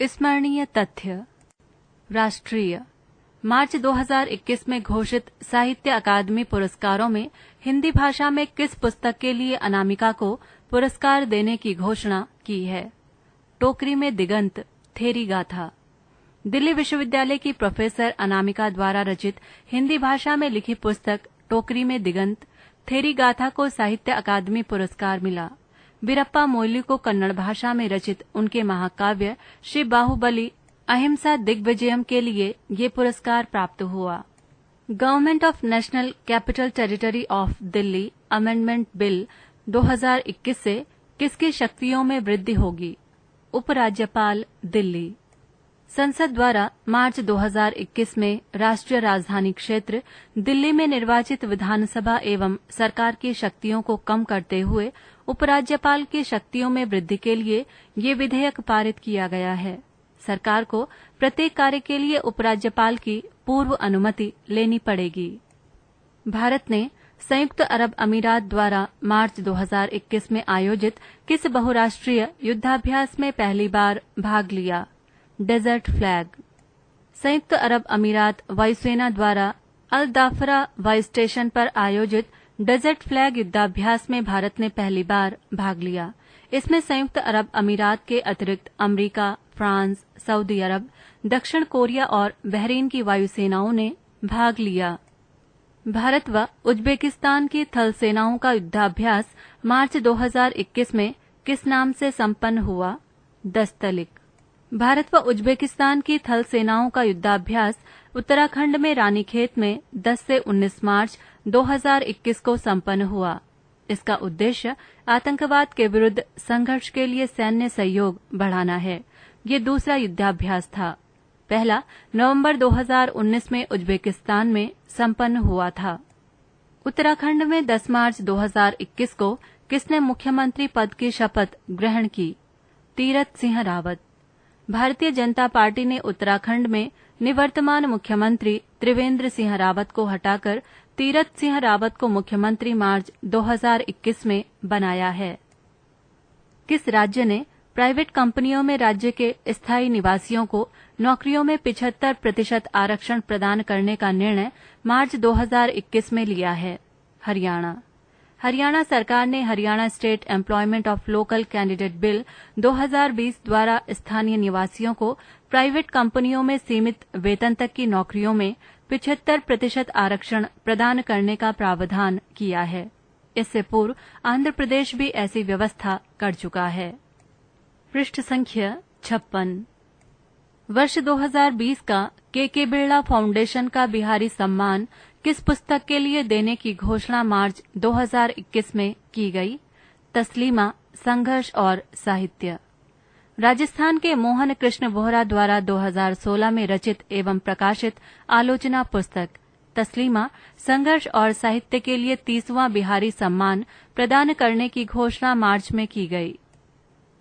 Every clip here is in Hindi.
स्मरणीय तथ्य। राष्ट्रीय। मार्च 2021 में घोषित साहित्य अकादमी पुरस्कारों में हिंदी भाषा में किस पुस्तक के लिए अनामिका को पुरस्कार देने की घोषणा की है? टोकरी में दिगंत, थेरी गाथा। दिल्ली विश्वविद्यालय की प्रोफेसर अनामिका द्वारा रचित हिंदी भाषा में लिखी पुस्तक टोकरी में दिगंत, थेरी गाथा को साहित्य अकादमी पुरस्कार मिला। वीरप्पा मोइली को कन्नड़ भाषा में रचित उनके महाकाव्य श्री बाहुबली अहिंसा दिग्विजयम के लिए ये पुरस्कार प्राप्त हुआ। Government of national capital territory of Delhi amendment bill 2021 से किसकी शक्तियों में वृद्धि होगी? उपराज्यपाल, दिल्ली। संसद द्वारा मार्च 2021 में राष्ट्रीय राजधानी क्षेत्र दिल्ली में निर्वाचित विधानसभा एवं सरकार की शक्तियों को कम करते हुए उपराज्यपाल की शक्तियों में वृद्धि के लिए ये विधेयक पारित किया गया है। सरकार को प्रत्येक कार्य के लिए उपराज्यपाल की पूर्व अनुमति लेनी पड़ेगी। भारत ने संयुक्त अरब अमीरात द्वारा मार्च 2021 में आयोजित किस बहुराष्ट्रीय युद्धाभ्यास में पहली बार भाग लिया? Desert flag. संयुक्त अरब अमीरात वायुसेना द्वारा अल दाफरा वायु स्टेशन पर आयोजित डेजर्ट फ्लैग युद्धाभ्यास में भारत ने पहली बार भाग लिया। इसमें संयुक्त अरब अमीरात के अतिरिक्त अमेरिका, फ्रांस, सऊदी अरब, दक्षिण कोरिया और बहरीन की वायुसेनाओं ने भाग लिया। भारत व उज्बेकिस्तान की थल सेनाओं का युद्धाभ्यास मार्च 2021 में किस नाम से संपन्न हुआ? दस्तलिक। भारत व उज्बेकिस्तान की थल सेनाओं का युद्धाभ्यास उत्तराखंड में रानीखेत में 10 से 19 मार्च 2021 को संपन्न हुआ। इसका उद्देश्य आतंकवाद के विरुद्ध संघर्ष के लिए सैन्य सहयोग बढ़ाना है। ये दूसरा युद्धाभ्यास था। पहला नवंबर 2019 में उज्बेकिस्तान में संपन्न हुआ था। उत्तराखंड में 10 मार्च 2021 को किसने मुख्यमंत्री पद की शपथ ग्रहण की? तीरथ सिंह रावत। भारतीय जनता पार्टी ने उत्तराखंड में निवर्तमान मुख्यमंत्री त्रिवेंद्र सिंह रावत को हटाकर तीरथ सिंह रावत को मुख्यमंत्री मार्च 2021 में बनाया है। किस राज्य ने प्राइवेट कंपनियों में राज्य के स्थायी निवासियों को नौकरियों में 75% आरक्षण प्रदान करने का निर्णय मार्च 2021 में लिया है? हरियाणा। हरियाणा सरकार ने Haryana state employment of local candidate bill 2020 द्वारा स्थानीय निवासियों को प्राइवेट कंपनियों में सीमित वेतन तक की नौकरियों में 75% आरक्षण प्रदान करने का प्रावधान किया है। इससे पूर्व आंध्र प्रदेश भी ऐसी व्यवस्था कर चुका है। पृष्ठ संख्या 56। वर्ष 2020 का के बिरला फाउंडेशन का बिहारी सम्मान किस पुस्तक के लिए देने की घोषणा मार्च 2021 में की गई? तस्लीमा, संघर्ष और साहित्य। राजस्थान के मोहन कृष्ण बोहरा द्वारा 2016 में रचित एवं प्रकाशित आलोचना पुस्तक तस्लीमा, संघर्ष और साहित्य के लिए 30वां बिहारी सम्मान प्रदान करने की घोषणा मार्च में की गई।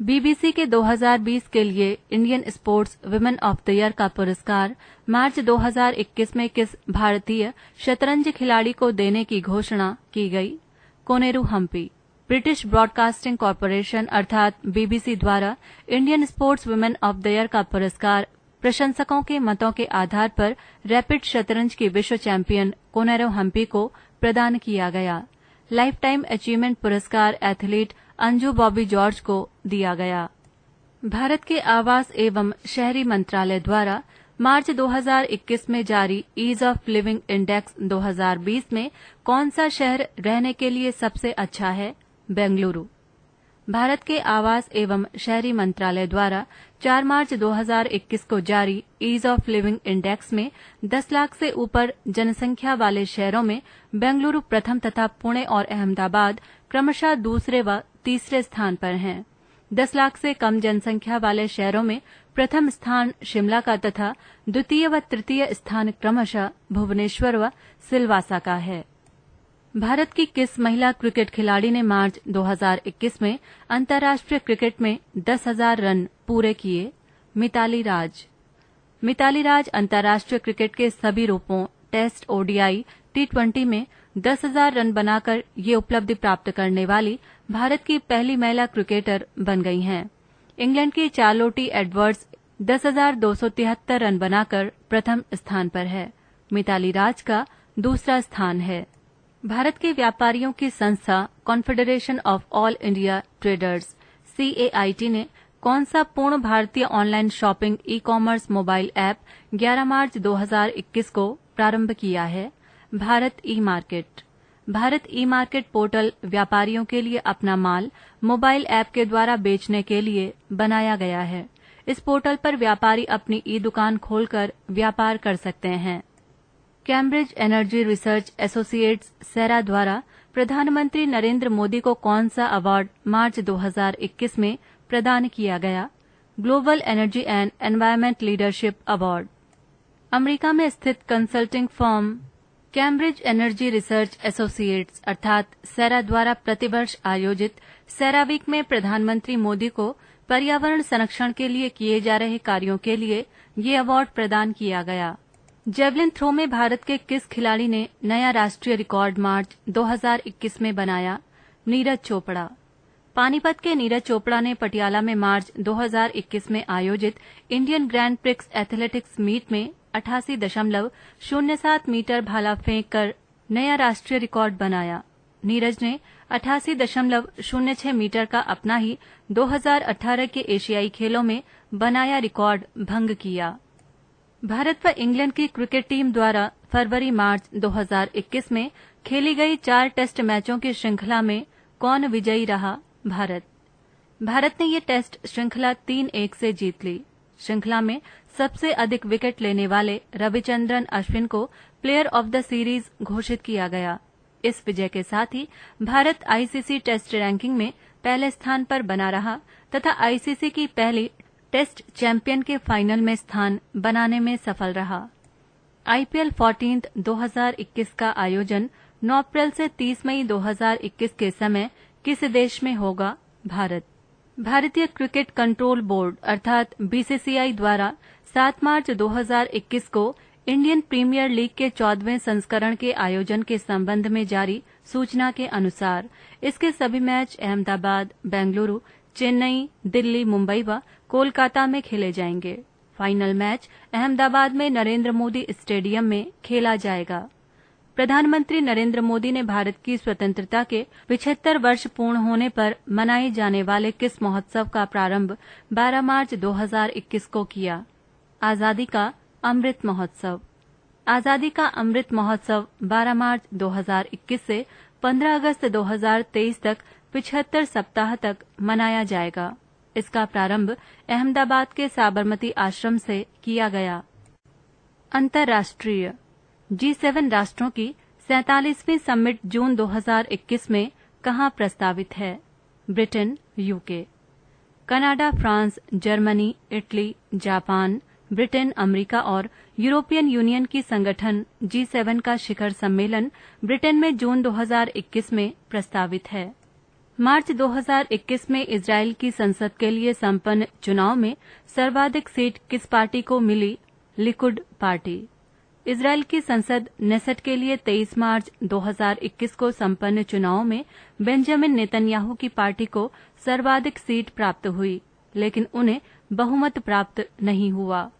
बीबीसी के 2020 के लिए Indian sports women of the year का पुरस्कार मार्च 2021 में किस भारतीय शतरंज खिलाड़ी को देने की घोषणा की गई? Koneru Humpy. British broadcasting corporation अर्थात बीबीसी द्वारा Indian sports women of the year का पुरस्कार प्रशंसकों के मतों के आधार पर रैपिड शतरंज की विश्व चैंपियन कोनेरू हम्पी को प्रदान किया गया। लाइफ टाइम अचीवमेंट पुरस्कार एथलीट अंजू बॉबी जॉर्ज को दिया गया। भारत के आवास एवं शहरी मंत्रालय द्वारा मार्च 2021 में जारी ईज ऑफ लिविंग इंडेक्स 2020 में कौन सा शहर रहने के लिए सबसे अच्छा है? बेंगलुरु। भारत के आवास एवं शहरी मंत्रालय द्वारा 4 मार्च 2021 को जारी ईज ऑफ लिविंग इंडेक्स में 10 लाख से ऊपर जनसंख्या वाले शहरों में बेंगलुरु प्रथम तथा पुणे और अहमदाबाद क्रमशः दूसरे व तीसरे स्थान पर हैं। 10 लाख से कम जनसंख्या वाले शहरों में प्रथम स्थान शिमला का तथा द्वितीय व तृतीय स्थान क्रमशः भुवनेश्वर व सिलवासा का है। भारत की किस महिला क्रिकेट खिलाड़ी ने मार्च 2021 में अंतर्राष्ट्रीय क्रिकेट में 10,000 रन पूरे किए? मिताली राज। मिताली राज अंतर्राष्ट्रीय क्रिकेट के सभी रूपों टेस्ट, ओडीआई, टी20 में 10,000 रन बनाकर ये उपलब्धि प्राप्त करने वाली भारत की पहली महिला क्रिकेटर बन गई हैं। इंग्लैंड की चार्लोटी एडवर्ड्स 10,273 रन बनाकर प्रथम स्थान पर है। मिताली राज का दूसरा स्थान है। भारत के व्यापारियों की संस्था confederation of all India traders CAIT ने कौन सा पूर्ण भारतीय online shopping e-commerce mobile app 11 March 2021 को प्रारंभ किया है? Bharat e-market. Bharat e-market portal व्यापारियों के लिए अपना माल मोबाइल ऐप के द्वारा बेचने के लिए बनाया गया है। इस पोर्टल पर व्यापारी अपनी ई दुकान खोलकर व्यापार कर सकते हैं। कैम्ब्रिज एनर्जी रिसर्च एसोसिएट्स सेरा द्वारा प्रधानमंत्री नरेंद्र मोदी को कौन सा अवार्ड मार्च 2021 में प्रदान किया गया? Global energy and environment leadership award. America में स्थित consulting firm Cambridge energy research associates अर्थात सेरा द्वारा प्रतिवर्ष आयोजित सेरा वीक में प्रधानमंत्री मोदी को पर्यावरण संरक्षण के लिए किए जा रहे कार्यों के लिए ये अवार्ड प्रदान किया गया। जेवलिन थ्रो में भारत के किस खिलाड़ी ने नया राष्ट्रीय रिकॉर्ड मार्च 2021 में बनाया? नीरज चोपड़ा। पानीपत के नीरज चोपड़ा ने पटियाला में मार्च 2021 में आयोजित Indian grand prix athletics meet में 88.07 मीटर भाला फेंक कर नया राष्ट्रीय रिकॉर्ड बनाया। नीरज ने 88.06 मीटर का अपना ही 2018 के एशियाई खेलों में बनाया रिकॉर्ड भंग किया। भारत व इंग्लैंड की क्रिकेट टीम द्वारा फरवरी-मार्च 2021 में खेली गई 4 टेस्ट मैचों की श्रृंखला में कौन विजयी रहा? भारत ने ये टेस्ट श्रृंखला 3-1 से जीत ली। श्रृंखला में सबसे अधिक विकेट लेने वाले रविचंद्रन अश्विन को प्लेयर ऑफ द सीरीज घोषित किया गया। इस विजय के साथ ही भारत ICC टेस्ट रैंकिंग में पहले स्थान पर बना रहा तथा ICC की पहली टेस्ट चैंपियन के फाइनल में स्थान बनाने में सफल रहा। IPL 14 2021 का आयोजन 9 अप्रैल से 30 मई 2021 के समय किस देश में होगा? भारत। भारतीय क्रिकेट कंट्रोल बोर्ड अर्थात BCCI द्वारा 7 मार्च 2021 को इंडियन प्रीमियर लीग के 14वें संस्करण के आयोजन के संबंध में जारी सूचना के अनुसार इसके सभी मैच अहमदाबाद, बेंगलुरु, चेन्नई, दिल्ली, मुंबई व कोलकाता में खेले जाएंगे। फाइनल मैच अहमदाबाद में नरेंद्र मोदी स्टेडियम में खेला जाएगा। प्रधानमंत्री नरेंद्र मोदी ने भारत की स्वतंत्रता के 75 वर्ष पूर्ण होने पर मनाए जाने वाले किस महोत्सव का प्रारंभ 12 मार्च 2021 को किया? आजादी का अमृत महोत्सव। आजादी का अमृत महोत्सव 12 मार्च 2021 से 15 अगस्त 2023 तक 75 सप्ताह तक मनाया जाएगा। इसका प्रारंभ अहमदाबाद के साबरमती आश्रम से किया गया। अंतर्राष्ट्रीय G7 राष्ट्रों की 47वीं समिट जून 2021 में कहां प्रस्तावित है? Britain, UK। Canada, France, Germany, Italy, Japan, Britain, America और यूरोपियन यूनियन की संगठन G7 का शिखर सम्मेलन ब्रिटेन में जून 2021 में प्रस्तावित है। मार्च 2021 में इजरायल की संसद के लिए संपन्न चुनाव में सर्वाधिक सीट किस पार्टी को मिली? Likud party. इजरायल की संसद नेसेट के लिए 23 मार्च 2021 को संपन्न चुनाव में बेंजामिन नेतन्याहू की पार्टी को सर्वाधिक सीट प्राप्त हुई, लेकिन उन्हें बहुमत प्राप्त नहीं हुआ।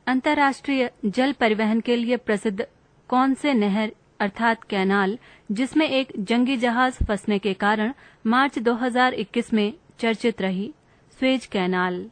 अंतर्राष्ट्रीय जल परिवहन के लिए प्रसिद्ध कौन से नहर अर्थात कैनाल जिसमें एक जंगी जहाज फंसने के कारण मार्च 2021 में चर्चित रही? Suez canal.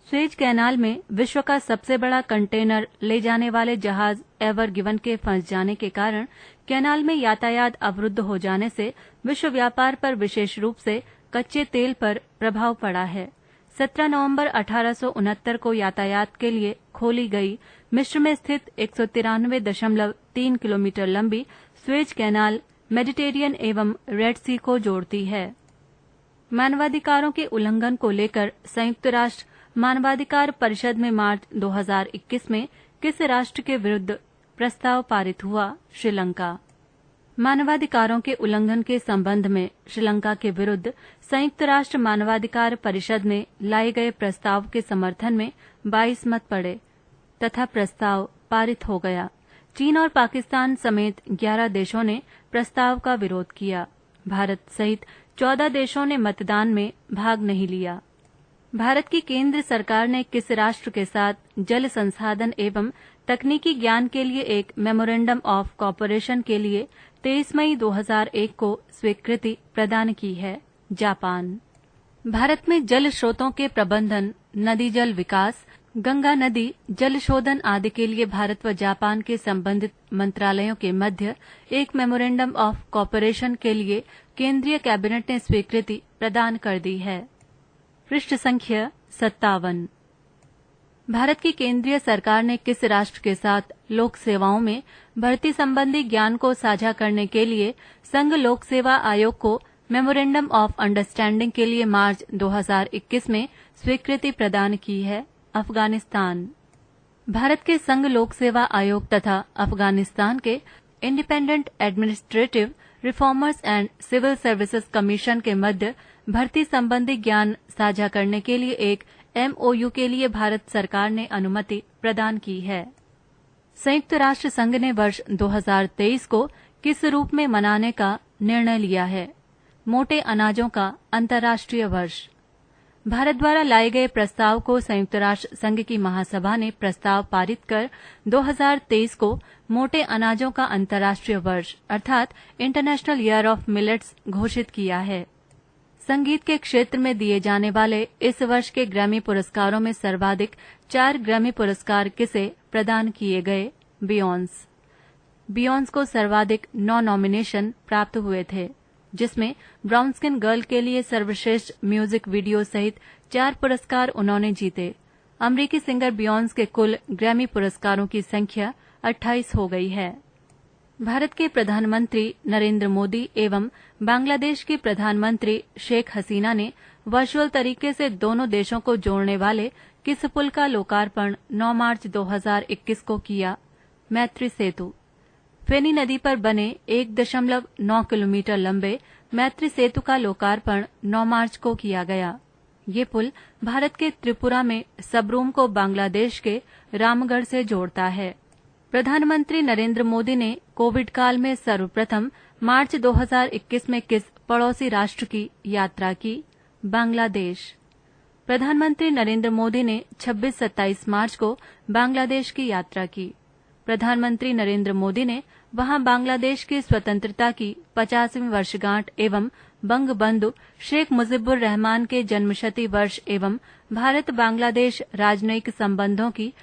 स्वेज कैनाल में विश्व का सबसे बड़ा कंटेनर ले जाने वाले जहाज एवर गिवन के फंस जाने के कारण कैनाल में यातायात अवरुद्ध हो जाने से विश्व व्यापार पर विशेष रूप से कच्चे तेल पर प्रभाव पड़ा है। 17 नवंबर 1869 को यातायात के लिए खोली गई मिस्र में स्थित 193.3 किलोमीटर लंबी स्वेज कैनाल मेडिटेरियन एवं रेड सी को जोड़ती है। मानवाधिकारों के उल्लंघन को लेकर संयुक्त राष्ट्र मानवाधिकार परिषद में मार्च 2021 में किस राष्ट्र के विरुद्ध प्रस्ताव पारित हुआ? श्रीलंका। मानवाधिकारों के उल्लंघन के संबंध में श्रीलंका के विरुद्ध संयुक्त राष्ट्र मानवाधिकार परिषद में लाए गए प्रस्ताव के समर्थन में 22 मत पड़े तथा प्रस्ताव पारित हो गया। चीन और पाकिस्तान समेत 11 देशों ने प्रस्ताव का विरोध किया। भारत सहित 14 देशों ने मतदान में भाग नहीं लिया। भारत की केंद्र सरकार ने किस राष्ट्र के साथ जल संसाधन एवं तकनीकी ज्ञान के लिए एक मेमोरेंडम ऑफ कॉपरेशन के लिए 23 मई 2001 को स्वीकृति प्रदान की है? जापान। भारत में जल स्रोतों के प्रबंधन, नदी जल विकास, गंगा नदी जल शोधन आदि के लिए भारत व जापान के संबंधित मंत्रालयों के मध्य एक मेमोरेंडम ऑफ कॉपरेशन के लिए केंद्रीय कैबिनेट ने स्वीकृति प्रदान कर दी है। पृष्ठ संख्या 57। भारत की केंद्रीय सरकार ने किस राष्ट्र के साथ लोक सेवाओं में भर्ती संबंधी ज्ञान को साझा करने के लिए संघ लोक सेवा आयोग को मेमोरेंडम ऑफ अंडरस्टैंडिंग के लिए मार्च 2021 में स्वीकृति प्रदान की है? अफगानिस्तान। भारत के संघ लोक सेवा आयोग तथा अफगानिस्तान के independent administrative reformers and civil services commission के मध्य भर्ती संबंधी ज्ञान साझा करने के लिए एक MOU के लिए भारत सरकार ने अनुमति प्रदान की है। संयुक्त राष्ट्र संघ ने वर्ष 2023 को किस रूप में मनाने का निर्णय लिया है? मोटे अनाजों का अंतर्राष्ट्रीय वर्ष। भारत द्वारा लाए गए प्रस्ताव को संयुक्त राष्ट्र संघ की महासभा ने प्रस्ताव पारित कर 2023 को मोटे अनाजों का अंतर्राष्ट्रीय वर्ष अर्थात इंटरनेशनल ईयर ऑफ मिलेट्स घोषित किया है। संगीत के क्षेत्र में दिए जाने वाले इस वर्ष के ग्रैमी पुरस्कारों में सर्वाधिक 4 ग्रैमी पुरस्कार किसे प्रदान किए गए? बियॉन्स को सर्वाधिक 9 नॉमिनेशन प्राप्त हुए थे, जिसमें ब्राउन स्किन गर्ल के लिए सर्वश्रेष्ठ म्यूजिक वीडियो सहित 4 पुरस्कार उन्होंने जीते। अमेरिकी सिंगर बियॉन्स के कुल ग्रैमी पुरस्कारों की संख्या 28 हो गई है। भारत के प्रधानमंत्री नरेंद्र मोदी एवं बांग्लादेश की प्रधानमंत्री शेख हसीना ने वर्चुअल तरीके से दोनों देशों को जोड़ने वाले किस पुल का लोकार्पण 9 मार्च 2021 को किया? मैत्री सेतु। फेनी नदी पर बने 1.9 किलोमीटर लंबे मैत्री सेतु का लोकार्पण 9 मार्च को किया गया। ये पुल भारत के त्रिपुरा में सबरूम को बांग्लादेश के रामगढ़ से जोड़ता है। प्रधानमंत्री नरेंद्र मोदी ने कोविड काल में सर्वप्रथम मार्च 2021 में किस पड़ोसी राष्ट्र की यात्रा की? बांग्लादेश। प्रधानमंत्री नरेंद्र मोदी ने 26-27 मार्च को बांग्लादेश की यात्रा की। प्रधानमंत्री नरेंद्र मोदी ने वहां बांग्लादेश की स्वतंत्रता की 50वीं वर्षगांठ एवं बंगबंधु शेख मुजीबुर रहमान के जन्मशती वर्ष एवं भारत बांग्लादेश राजनयिक संबंधों की